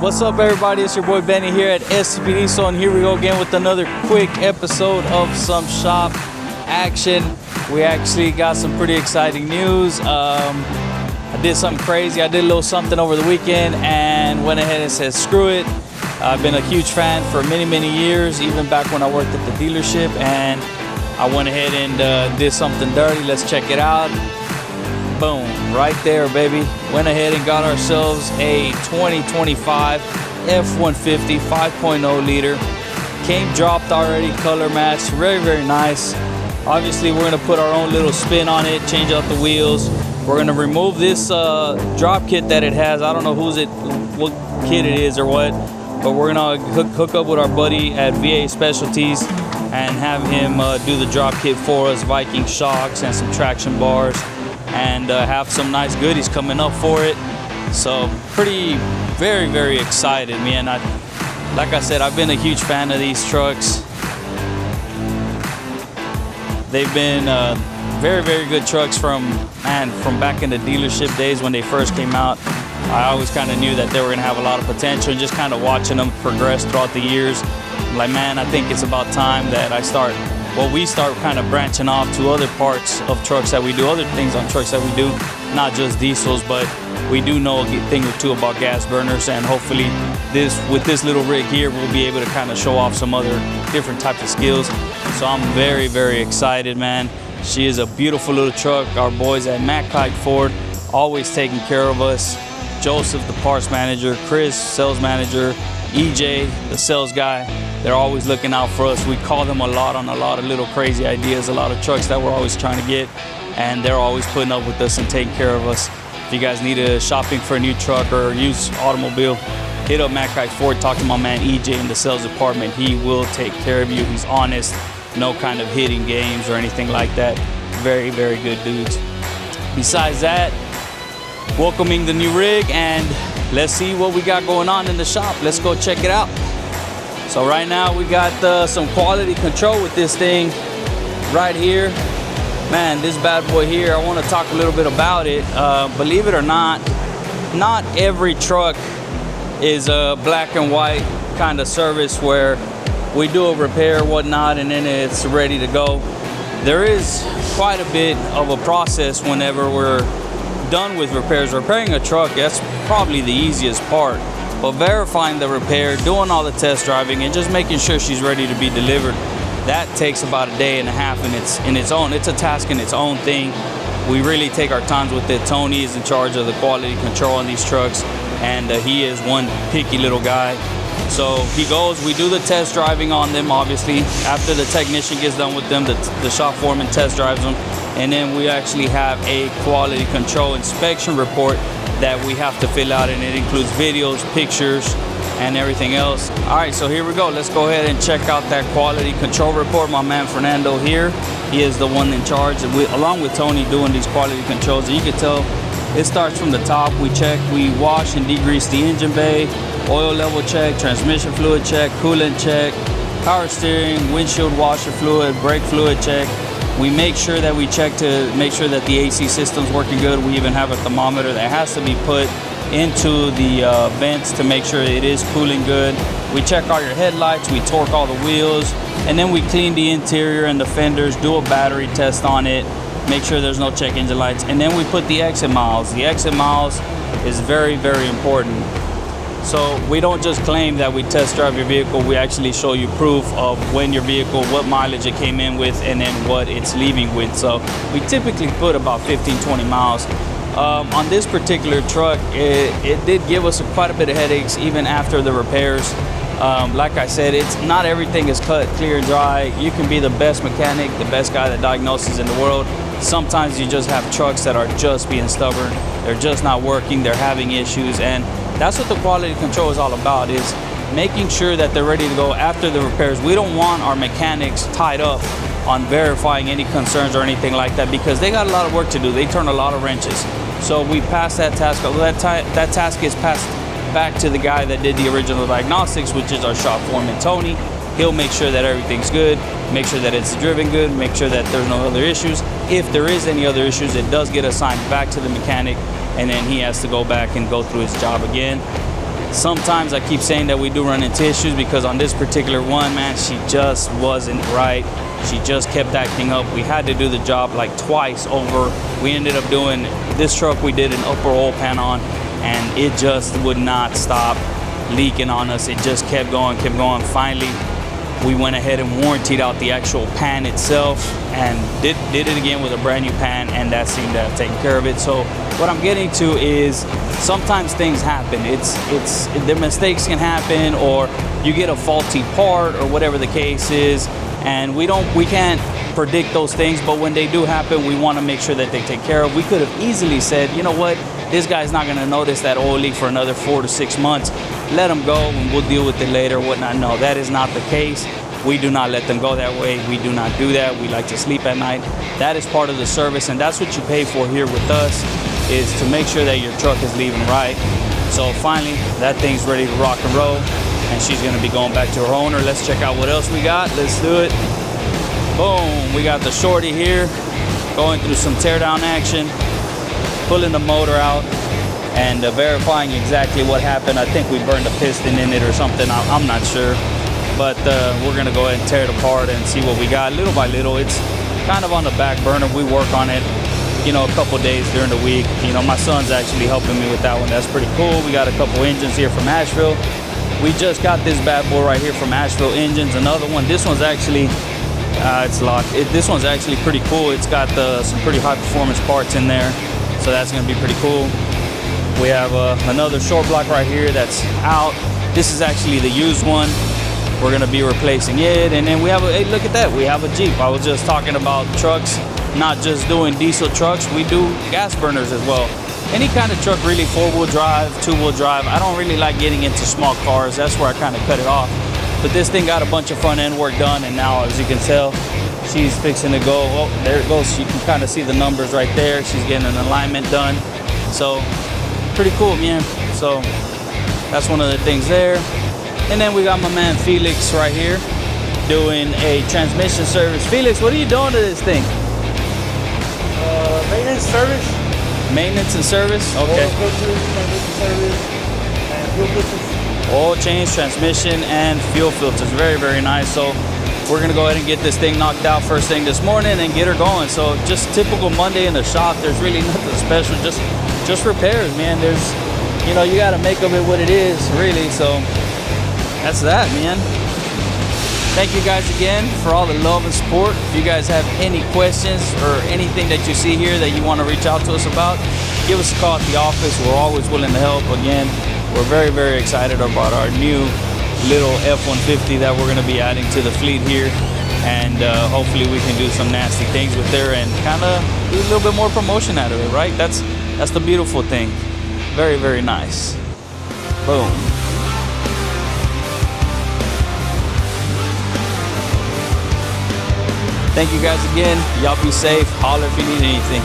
What's up, everybody? It's your boy Benny here at STP DIESEL, and here we go again with another quick episode of some shop action. We actually got some pretty exciting news. I did something crazy. I did a little something over the weekend and went ahead and said screw it. I've been a huge fan for many years, even back when I worked at the dealership, and I went ahead and did something dirty. Let's check it out. Boom, right there, baby. Went ahead and got ourselves a 2025 F-150 5.0 liter. Came dropped already, color matched, very nice. Obviously, we're gonna put our own little spin on it, change out the wheels. We're gonna remove this drop kit that it has. I don't know what kit it is or what, but we're gonna hook up with our buddy at VA Specialties and have him do the drop kit for us, Viking shocks and some traction bars, and have some nice goodies coming up for it. So very excited, man. Like I said, I've been a huge fan of these trucks. They've been very good trucks from back in the dealership days when they first came out. I always kind of knew that they were gonna have a lot of potential, and just kind of watching them progress throughout the years, I'm like, man, I think it's about time that we start kind of branching off to other parts of trucks that we do, other things on trucks that we do, not just diesels, but we do know a thing or two about gas burners, and hopefully with this little rig here, we'll be able to kind of show off some other different types of skills. So I'm very excited, man. She is a beautiful little truck. Our boys at Kite Ford always taking care of us. Joseph, the parts manager, Chris, sales manager, EJ, the sales guy, they're always looking out for us. We call them a lot on a lot of little crazy ideas, a lot of trucks that we're always trying to get, and they're always putting up with us and taking care of us. If you guys need a shopping for a new truck or used automobile, hit up Kite Ford, talk to my man EJ in the sales department. He will take care of you. He's honest, no kind of hitting games or anything like that. Very good dudes. Besides that, welcoming the new rig, and let's see what we got going on in the shop. Let's go check it out. So right now we got some quality control with this thing right here. Man, this bad boy here, I want to talk a little bit about it. Believe it or not every truck is a black and white kind of service where we do a repair, whatnot, and then it's ready to go. There is quite a bit of a process whenever we're done with repairs. Repairing a truck, that's probably the easiest part, but verifying the repair, doing all the test driving, and just making sure she's ready to be delivered, that takes about a day and a half, and it's a task in its own thing. We really take our times with it. Tony is in charge of the quality control on these trucks, and he is one picky little guy. So we do the test driving on them, obviously. After the technician gets done with them, the shop foreman test drives them, and then we actually have a quality control inspection report that we have to fill out, and it includes videos, pictures, and everything else. All right, so here we go. Let's go ahead and check out that quality control report. My man Fernando here, he is the one in charge, along with Tony, doing these quality controls. And you can tell it starts from the top. We wash and degrease the engine bay, oil level check, transmission fluid check, coolant check, power steering, windshield washer fluid, brake fluid check. We make sure that we check to make sure that the AC system's working good. We even have a thermometer that has to be put into the vents to make sure it is cooling good. We check all your headlights, we torque all the wheels, and then we clean the interior and the fenders, do a battery test on it, make sure there's no check engine lights, and then we put the exit miles. The exit miles is very important. So we don't just claim that we test drive your vehicle, we actually show you proof of when your vehicle, what mileage it came in with, and then what it's leaving with. So we typically put about 15-20 miles. On this particular truck, it did give us quite a bit of headaches even after the repairs. Like I said, not everything is cut clear and dry. You can be the best mechanic, the best guy that diagnoses in the world. Sometimes you just have trucks that are just being stubborn. They're just not working, they're having issues, and that's what the quality control is all about, is making sure that they're ready to go after the repairs. We don't want our mechanics tied up on verifying any concerns or anything like that, because they got a lot of work to do. They turn a lot of wrenches. So we pass that task. That task is passed back to the guy that did the original diagnostics, which is our shop foreman, Tony. He'll make sure that everything's good, make sure that it's driven good, make sure that there's no other issues. If there is any other issues, it does get assigned back to the mechanic, and then he has to go back and go through his job again. Sometimes I keep saying that we do run into issues because on this particular one, man, she just wasn't right. She just kept acting up. We had to do the job like twice over. We ended up doing this truck, we did an upper oil pan on, and it just would not stop leaking on us. It just kept going, kept going. Finally, we went ahead and warrantied out the actual pan itself and did it again with a brand new pan, and that seemed to have taken care of it. So what I'm getting to is sometimes things happen. The mistakes can happen, or you get a faulty part or whatever the case is, and we can't predict those things, but when they do happen, we want to make sure that they take care of. We could have easily said, you know what, this guy's not going to notice that oil leak for another 4 to 6 months. Let them go and we'll deal with it later, whatnot. No, that is not the case. We do not let them go that way. We do not do that. We like to sleep at night. That is part of the service, and that's what you pay for here with us, is to make sure that your truck is leaving right. So finally, that thing's ready to rock and roll, and she's gonna be going back to her owner. Let's check out what else we got. Let's do it. Boom, we got the shorty here going through some teardown action, pulling the motor out and verifying exactly what happened. I think we burned a piston in it or something. I'm not sure, but we're gonna go ahead and tear it apart and see what we got little by little. It's kind of on the back burner. We work on it, you know, a couple days during the week. You know, my son's actually helping me with that one. That's pretty cool. We got a couple engines here from Asheville. We just got this bad boy right here from Asheville Engines. Another one. This one's actually it's locked. This one's actually pretty cool. It's got some pretty high performance parts in there, so that's gonna be pretty cool. We have another short block right here that's out. This is actually the used one. We're gonna be replacing it. And then we have hey, look at that, we have a Jeep. I was just talking about trucks, not just doing diesel trucks, we do gas burners as well. Any kind of truck really, 4-wheel drive, 2-wheel drive. I don't really like getting into small cars. That's where I kind of cut it off. But this thing got a bunch of front end work done, and now, as you can tell, she's fixing to go. Oh, there it goes. You can kind of see the numbers right there. She's getting an alignment done. So pretty cool, man. So that's one of the things there. And then we got my man Felix right here doing a transmission service. Felix, what are you doing to this thing? Maintenance service. Maintenance and service? Okay. Oil filters, transmission service, and fuel filters. Oil change, transmission, and fuel filters. Very, very nice. So we're gonna go ahead and get this thing knocked out first thing this morning and get her going. So just typical Monday in the shop. There's really nothing special, just repairs, man. There's, you know, you gotta make of it what it is, really. So that's that, man. Thank you guys again for all the love and support. If you guys have any questions or anything that you see here that you want to reach out to us about, give us a call at the office. We're always willing to help. Again, we're very, very excited about our new little F-150 that we're going to be adding to the fleet here. And hopefully we can do some nasty things with her and kind of do a little bit more promotion out of it, right? That's the beautiful thing. Very, very nice. Boom. Thank you guys again. Y'all be safe. Holler if you need anything.